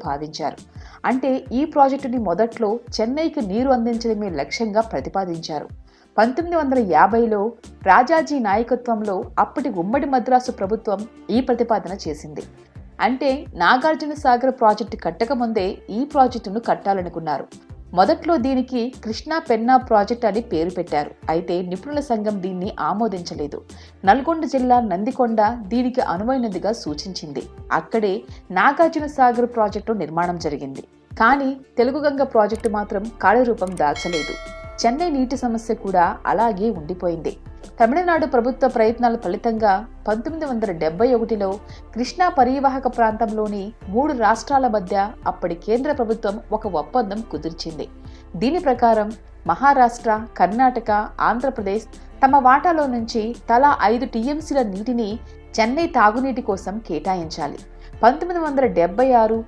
భావించారు. అంటే ఈ ప్రాజెక్టుని మొదట్లో చెన్నైకి నీరు అందించడమే లక్ష్యంగా ప్రతిపాదించారు. 1950లో రాజాజీ నాయకత్వంలో అప్పటి ఉమ్మడి మద్రాసు ప్రభుత్వం ఈ ప్రతిపాదన చేసింది. అంటే నాగార్జున సాగర్ ప్రాజెక్టు కట్టకముందే ఈ ప్రాజెక్టును కట్టాలనుకున్నారు. మొదట్లో దీనికి కృష్ణా పెన్నా ప్రాజెక్ట్ అని పేరు పెట్టారు. అయితే నిపుణుల సంఘం దీన్ని ఆమోదించలేదు. నల్గొండ జిల్లా నందికొండ దీనికి అనువైనదిగా సూచించింది. అక్కడే నాగార్జున సాగర్ ప్రాజెక్టు నిర్మాణం జరిగింది. కానీ తెలుగుగంగ ప్రాజెక్టు మాత్రం కార్యరూపం దాల్చలేదు. చెన్నై నీటి సమస్య కూడా అలాగే ఉండిపోయింది. తమిళనాడు ప్రభుత్వ ప్రయత్నాల ఫలితంగా 1971లో కృష్ణా పరివాహక ప్రాంతంలోని 3 రాష్ట్రాల మధ్య అప్పటి కేంద్ర ప్రభుత్వం ఒక ఒప్పందం కుదిర్చింది. దీని ప్రకారం మహారాష్ట్ర, కర్ణాటక, ఆంధ్రప్రదేశ్ తమ వాటాలో నుంచి తలా 5 టీఎంసీల నీటిని చెన్నై తాగునీటి కోసం కేటాయించాలి. 1976